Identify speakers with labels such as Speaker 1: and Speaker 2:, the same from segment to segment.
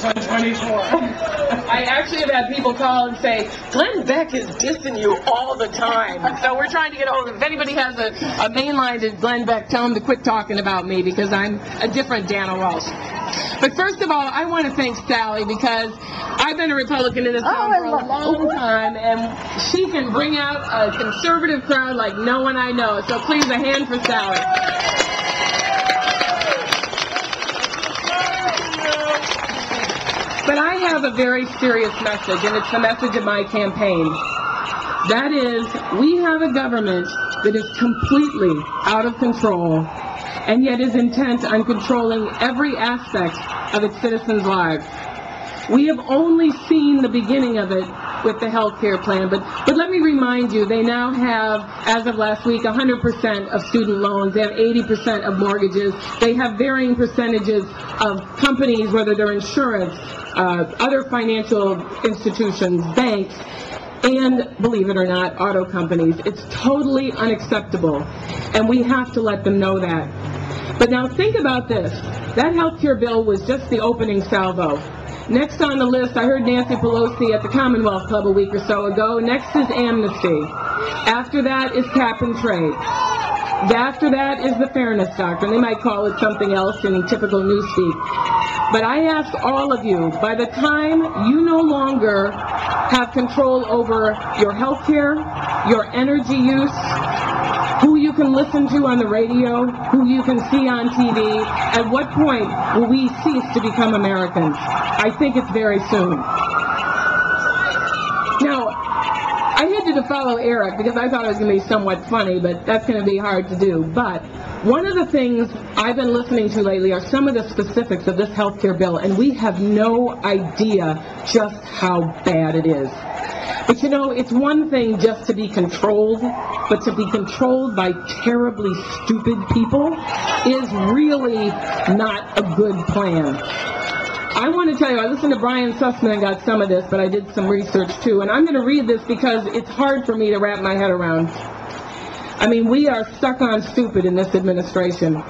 Speaker 1: 124. I actually have had people call and say, Glenn Beck is dissing you all the time. So we're trying to get hold of, if anybody has a main line to Glenn Beck, tell him to quit talking about me because I'm a different Dana Walsh. But first of all, I want to thank Sally because I've been a Republican in this town for a long time, and she can bring out a conservative crowd like no one I know. So please, a hand for Sally. But I have a very serious message, and it's the message of my campaign. That is, we have a government that is completely out of control and yet is intent on controlling every aspect of its citizens' lives. We have only seen the beginning of it with the health care plan, but let me remind you, they now have, as of last week, 100% of student loans. They have 80% of mortgages. They have varying percentages of companies, whether they're insurance, other financial institutions, banks, and, believe it or not, auto companies. It's totally unacceptable, and we have to let them know that. But now think about this. That health care bill was just the opening salvo. Next on the list, I heard Nancy Pelosi at the Commonwealth Club a week or so ago. Next is amnesty. After that is cap and trade. After that is the fairness doctrine. They might call it something else in typical newspeak. But I ask all of you, by the time you no longer have control over your health care, your energy use, who you can listen to on the radio, who you can see on TV, at what point will we cease to become Americans? I think it's very soon. Now, I had to follow Eric because I thought it was going to be somewhat funny, but that's going to be hard to do. But one of the things I've been listening to lately are some of the specifics of this health care bill, and we have no idea just how bad it is. But you know, it's one thing just to be controlled, but to be controlled by terribly stupid people is really not a good plan. I want to tell you, I listened to Brian Sussman and got some of this, but I did some research too, and I'm going to read this because it's hard for me to wrap my head around. I mean, we are stuck on stupid in this administration.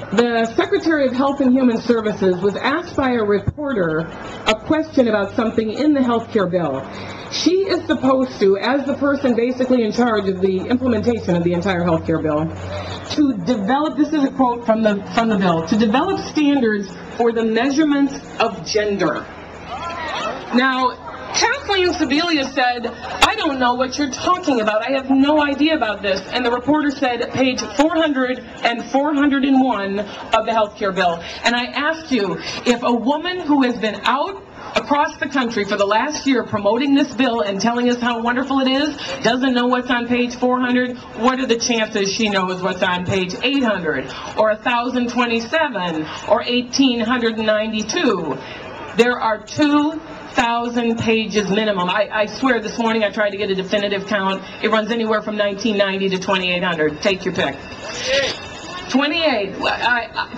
Speaker 1: The Secretary of Health and Human Services was asked by a reporter a question about something in the health care bill. She is supposed to, as the person basically in charge of the implementation of the entire health care bill, to develop, this is a quote from the bill, to develop standards for the measurements of gender. Now, Kathleen Sebelius said, I don't know what you're talking about. I have no idea about this. And the reporter said, page 400 and 401 of the health care bill. And I asked you, if a woman who has been out across the country for the last year promoting this bill and telling us how wonderful it is, doesn't know what's on page 400, what are the chances she knows what's on page 800 or 1027 or 1892? There are 2,000 pages minimum. I swear this morning I tried to get a definitive count. It runs anywhere from 1990 to 2800. Take your pick. 28.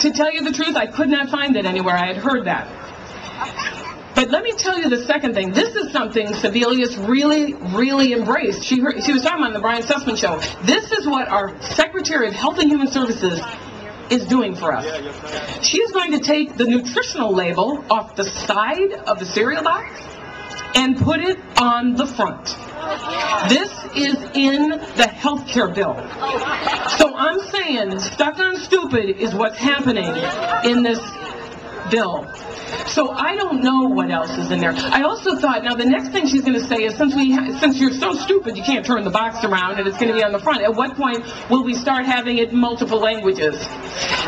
Speaker 1: To tell you the truth, I could not find it anywhere. I had heard that. But let me tell you the second thing. This is something Sebelius really, really embraced. She was talking on the Brian Sussman show. This is what our Secretary of Health and Human Services is doing for us. She's going to take the nutritional label off the side of the cereal box and put it on the front. This is in the health care bill. So I'm saying stuck on stupid is what's happening in this bill. So I don't know what else is in there. I also thought, now the next thing she's going to say is, since you're so stupid you can't turn the box around and it's going to be on the front, at what point will we start having it in multiple languages?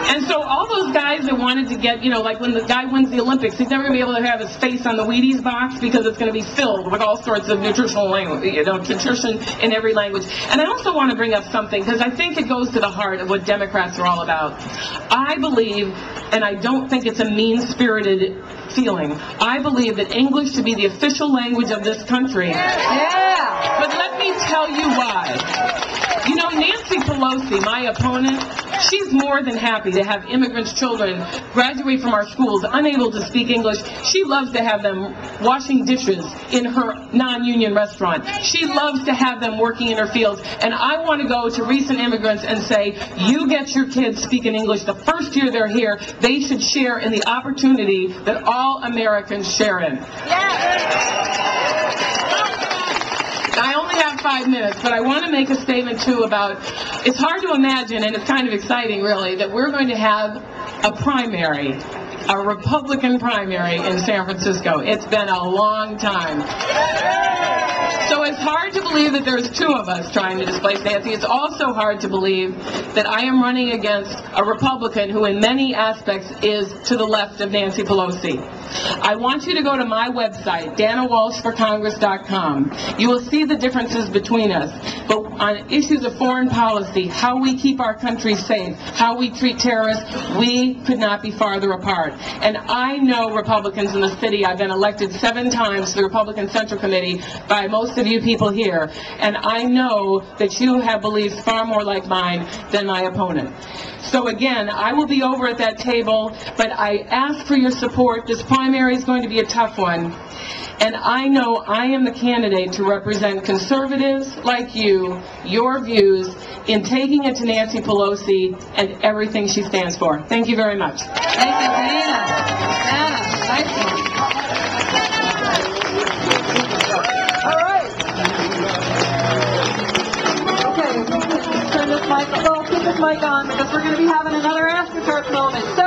Speaker 1: And so all those guys that wanted to get, like when the guy wins the Olympics, he's never going to be able to have his face on the Wheaties box because it's going to be filled with all sorts of nutritional language, nutrition in every language. And I also want to bring up something, because I think it goes to the heart of what Democrats are all about. I believe, and I don't think it's a mean-spirited feeling, I believe that English should be the official language of this country. Yeah. But let me tell you why. know, Nancy Pelosi, my opponent, she's more than happy to have immigrants' children graduate from our schools unable to speak English. She loves to have them washing dishes in her non-union restaurant. She loves to have them working in her fields. And I want to go to recent immigrants and say, you get your kids speaking English the first year they're here. They should share in the opportunity that all Americans share in. I only have 5 minutes, but I want to make a statement, too, about, it's hard to imagine, and it's kind of exciting, really, that we're going to have a primary, a Republican primary in San Francisco. It's been a long time. So it's hard to believe that there's two of us trying to displace Nancy. It's also hard to believe that I am running against a Republican who in many aspects is to the left of Nancy Pelosi. I want you to go to my website, DanaWalshForCongress.com. You will see the differences between us. But on issues of foreign policy, how we keep our country safe, how we treat terrorists, we could not be farther apart. And I know Republicans in the city. I've been elected 7 times to the Republican Central Committee by most of you people here. And I know that you have beliefs far more like mine than my opponent. So again, I will be over at that table, but I ask for your support. This primary is going to be a tough one. And I know I am the candidate to represent conservatives like you, your views, in taking it to Nancy Pelosi and everything she stands for. Thank you very much.
Speaker 2: Thank you, Dana. Dana, nice one. All right. Okay, turn this mic, well, keep this mic on because we're going to be having another after-dark moment. So